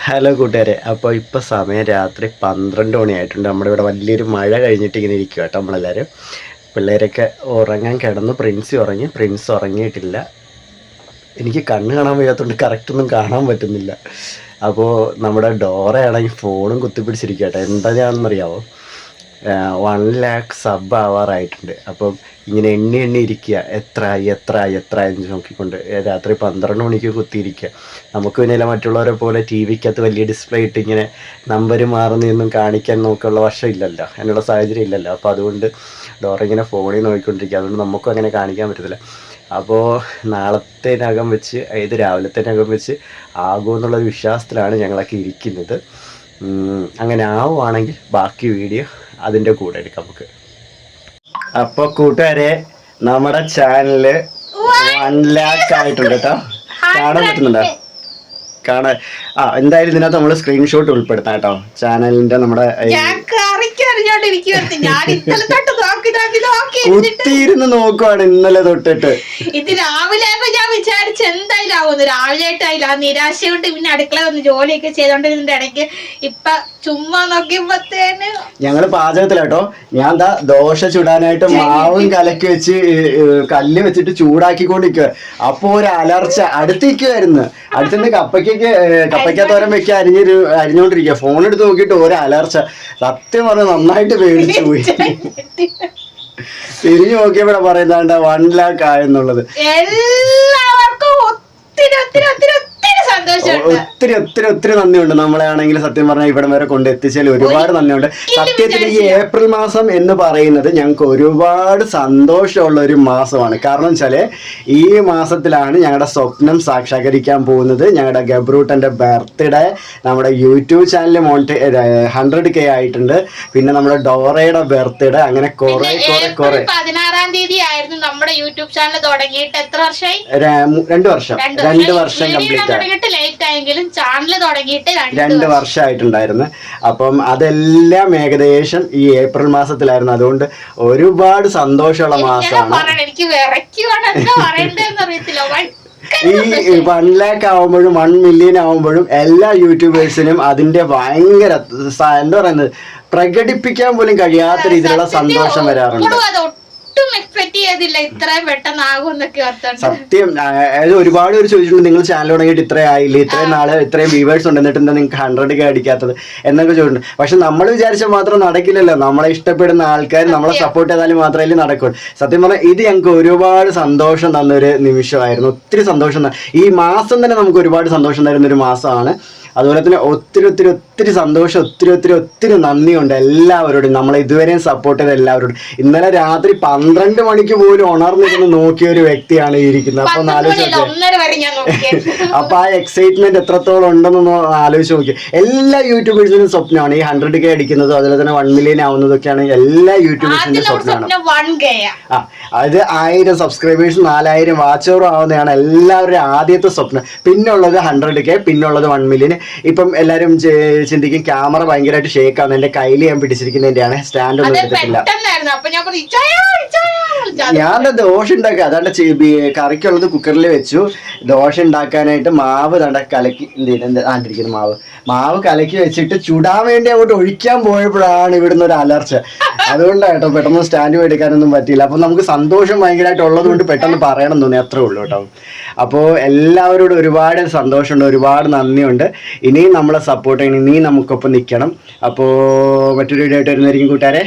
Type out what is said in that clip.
Hello കൂട്ടുകാരെ, അപ്പോൾ ഇപ്പോൾ സമയം രാത്രി 12 മണിയായിട്ടുണ്ട്. നമ്മുടെ ഇവിടെ വലിയൊരു മഴ കഴിഞ്ഞിട്ട് ഇങ്ങനെ ഇരിക്കുക കേട്ടോ. നമ്മളെല്ലാവരും പിള്ളേരൊക്കെ ഉറങ്ങാൻ കിടന്നു. പ്രിൻസ് ഉറങ്ങിയിട്ടില്ല. എനിക്ക് കണ്ണ് കാണാൻ വയ്യാത്തതുകൊണ്ട് കറക്റ്റൊന്നും കാണാൻ പറ്റുന്നില്ല. അപ്പോൾ നമ്മുടെ ഡോറയാണെങ്കിൽ ഫോണും കുത്തിപ്പിടിച്ചിരിക്കുക കേട്ടോ. എന്താണെന്നറിയാമോ, 1 lakh സബ് ആവാറായിട്ടുണ്ട്. അപ്പം ഇങ്ങനെ എണ്ണി ഇരിക്കുക, എത്ര എന്ന് നോക്കിക്കൊണ്ട് രാത്രി 12 മണിക്ക് കുത്തിയിരിക്കുക. നമുക്ക് പിന്നെ മറ്റുള്ളവരെ പോലെ ടി വിക്കകത്ത് വലിയ ഡിസ്പ്ലേ ഇട്ട് ഇങ്ങനെ നമ്പർ മാറുന്നതൊന്നും കാണിക്കാൻ നോക്കാനുള്ള വശം ഇല്ലല്ലോ, അതിനുള്ള സാഹചര്യം ഇല്ലല്ലോ. അപ്പോൾ അതുകൊണ്ട് ഡോറ ഇങ്ങനെ ഫോണിൽ നോക്കിക്കൊണ്ടിരിക്കുക. അതുകൊണ്ട് നമുക്കും അങ്ങനെ കാണിക്കാൻ പറ്റത്തില്ല. അപ്പോൾ നാളത്തേനകം വെച്ച്, രാവിലത്തേനകം വെച്ച് ആകുമെന്നുള്ളൊരു വിശ്വാസത്തിലാണ് ഞങ്ങളൊക്കെ ഇരിക്കുന്നത്. അങ്ങനെ ആവുകയാണെങ്കിൽ ബാക്കി വീഡിയോ അതിൻ്റെ കൂടെ എടുക്കാം നമുക്ക്. അപ്പോൾ കൂട്ടുകാരെ, നമ്മുടെ ചാനല് 1 lakh ആയിട്ടുണ്ട് കേട്ടോ. കാണാൻ പറ്റുന്നുണ്ടോ? എന്തായാലും ഇതിനകത്ത് നമ്മൾ സ്ക്രീൻഷോട്ട് ഉൾപ്പെടുത്താം കേട്ടോ. ചാനലിന്റെ നമ്മുടെ കുത്തിയിരുന്ന് നോക്കുവാണ് ഇന്നലെ തൊട്ടിട്ട്. ഇത് രാവിലെ ഞാൻ വിചാരിച്ചു എന്തായാലും ആവുന്നു, രാവിലെ ആയിട്ടായില്ല. ആ നിരാശ കൊണ്ട് പിന്നെ അടുക്കള വന്ന് ജോലിയൊക്കെ ചെയ്തോണ്ടിരുന്നതിന്റെ ഇടയ്ക്ക് ഇപ്പൊ ചുമ്മാ നോക്കിയപ്പോഴത്തേന് ഞങ്ങള് പാചകത്തിലാട്ടോ. ഞാൻ ദോശ ചുടാനായിട്ട് മാവും കലക്കി വെച്ച് കല്ല് വെച്ചിട്ട് ചൂടാക്കിക്കൊണ്ടിരിക്കുക. അപ്പൊ ഒരു അലർച്ച അടുത്തിരിക്കുവായിരുന്നു. അടുത്തുനിന്ന് കപ്പയ്ക്കത്തോരം വെക്കി അരിഞ്ഞോണ്ടിരിക്കുക. ഫോൺ എടുത്ത് നോക്കിയിട്ട് ഒരു അലർച്ച. സത്യം പറഞ്ഞ് നന്നായിട്ട് പേടിച്ചു പോയി. തിരിഞ്ഞു നോക്കിയപ്പോഴാ പറയുന്നത് 1 lakh ആയെന്നുള്ളത്. എല്ലാവർക്കും ഒത്തിരി നന്ദിയുണ്ട്. നമ്മളെ ആണെങ്കിൽ സത്യം പറഞ്ഞാൽ ഇവിടം വരെ കൊണ്ടെത്തിച്ചാൽ ഒരുപാട് നന്ദിയുണ്ട്. സത്യത്തിൽ ഈ ഏപ്രിൽ മാസം എന്ന് പറയുന്നത് ഞങ്ങൾക്ക് ഒരുപാട് സന്തോഷമുള്ള ഒരു മാസമാണ്. കാരണം വെച്ചാല് ഈ മാസത്തിലാണ് ഞങ്ങളുടെ സ്വപ്നം സാക്ഷാത്കരിക്കാൻ പോകുന്നത്. ഞങ്ങളുടെ ഗബ്രൂട്ടന്റെ ബർത്ത്ഡേ, നമ്മുടെ യൂട്യൂബ് ചാനൽ 100K ആയിട്ടുണ്ട്. പിന്നെ നമ്മുടെ ഡോറയുടെ ബർത്ത്ഡേ, അങ്ങനെ കുറെ 16-ാം തീയതി ആയിരുന്നു നമ്മുടെ യൂട്യൂബ് ചാനൽ തുടങ്ങിയിട്ട്. എത്ര വർഷമായി? 2 വർഷം കംപ്ലീറ്റ് ആയെങ്കിലും ചാനൽ തുടങ്ങിയിട്ട് 2 വർഷമായിട്ടുണ്ടായിരുന്നു. അപ്പം അതെല്ലാം ഏകദേശം ഈ ഏപ്രിൽ മാസത്തിലായിരുന്നു. അതുകൊണ്ട് ഒരുപാട് സന്തോഷമുള്ള മാസമാണ്. ഈ 1 lakh ആവുമ്പോഴും 1 million ആവുമ്പോഴും എല്ലാ യൂട്യൂബേഴ്സിനും അതിന്റെ ഭയങ്കര എന്താ പറയുന്നത്, പ്രകടിപ്പിക്കാൻ പോലും കഴിയാത്ത രീതിയിലുള്ള സന്തോഷം വരാറുണ്ട്. സത്യം. അതായത് ഒരുപാട് പേര് ചോദിച്ചിട്ടുണ്ട്, നിങ്ങൾ ചാനൽ തുടങ്ങിയിട്ട് ഇത്രയും ആയില്ലേ, ഇത്രയും നാളെ ഇത്രയും വ്യൂവേഴ്സ് ഉണ്ട്, എന്നിട്ട് എന്താ നിങ്ങൾക്ക് 100K അടിക്കാത്തത് എന്നൊക്കെ ചോദിച്ചിട്ടുണ്ട്. പക്ഷെ നമ്മൾ വിചാരിച്ചാൽ മാത്രം നടക്കില്ലല്ലോ. നമ്മളെ ഇഷ്ടപ്പെടുന്ന ആൾക്കാർ നമ്മളെ സപ്പോർട്ട് ചെയ്താലും മാത്രമേ നടക്കുള്ളൂ. സത്യം പറഞ്ഞാൽ ഇത് ഞങ്ങൾക്ക് ഒരുപാട് സന്തോഷം തന്നൊരു നിമിഷമായിരുന്നു. ഒത്തിരി സന്തോഷം. ഈ മാസം തന്നെ നമുക്ക് ഒരുപാട് സന്തോഷം തരുന്നൊരു മാസമാണ്. അതുപോലെ തന്നെ ഒത്തിരി സന്തോഷം, ഒത്തിരി നന്ദിയുണ്ട് എല്ലാവരോടും, നമ്മളെ ഇതുവരെയും സപ്പോർട്ട് ചെയ്ത എല്ലാവരോടും. ഇന്നലെ രാത്രി 12 മണിക്ക് പോലും ഉണർന്നിരുന്ന് നോക്കിയ ഒരു വ്യക്തിയാണ് ഇരിക്കുന്നത്. അപ്പൊ അപ്പൊ ആ എക്സൈറ്റ്മെന്റ് എത്രത്തോളം ഉണ്ടെന്ന് ആലോചിച്ച് നോക്കി. എല്ലാ യൂട്യൂബേഴ്സിനും സ്വപ്നമാണ് ഈ 100K അടിക്കുന്നതും അതുപോലെ തന്നെ 1 million ആവുന്നതൊക്കെയാണ് എല്ലാ യൂട്യൂബേഴ്സിന്റെ സ്വപ്നമാണ്. അത് 1000 സബ്സ്ക്രൈബേഴ്സ് 4000 വാച്ച് അവർ ആവുന്നതാണ് എല്ലാവരുടെയും ആദ്യത്തെ സ്വപ്നം. പിന്നുള്ളത് 100K, പിന്നുള്ളത് 1 million. ഇപ്പം എല്ലാരും ചിന്തിക്കും ക്യാമറ ഭയങ്കരമായിട്ട് ഷേക്ക് ആവുന്നു. എന്റെ കയ്യിൽ ഞാൻ പിടിച്ചിരിക്കുന്നതിന്റെയാണ്, സ്റ്റാൻഡ് ഒന്നും എടുത്തിട്ടില്ല. ഞാൻ ദോശ ഉണ്ടാക്കുക, അതാണ്ട് കറിക്കുള്ളത് കുക്കറിൽ വെച്ചു. ദോശ ഉണ്ടാക്കാനായിട്ട് മാവ് കലക്കി മാവ് കലക്കി വെച്ചിട്ട് ചുടാൻ വേണ്ടി അങ്ങോട്ട് ഒഴിക്കാൻ പോയപ്പോഴാണ് ഇവിടുന്ന് ഒരു അലർച്ച. അതുകൊണ്ടാണ് കേട്ടോ പെട്ടെന്ന് സ്റ്റാൻഡ് എടുക്കാനൊന്നും പറ്റിയില്ല. അപ്പൊ നമുക്ക് സന്തോഷം ഭയങ്കരമായിട്ട് ഉള്ളത് കൊണ്ട് പെട്ടെന്ന് പറയണം തോന്നി, അത്രേ ഉള്ളൂ കേട്ടോ. അപ്പോൾ എല്ലാവരോടും ഒരുപാട് സന്തോഷമുണ്ട്, ഒരുപാട് നന്ദിയുണ്ട്. ഇനിയും നമ്മളെ സപ്പോർട്ട് ചെയ്യണം, ഇനിയും നമുക്കൊപ്പം നിൽക്കണം. അപ്പോൾ മറ്റൊരു വീഡിയോ ആയിട്ട് വരുന്നതായിരിക്കും കൂട്ടുകാരെ.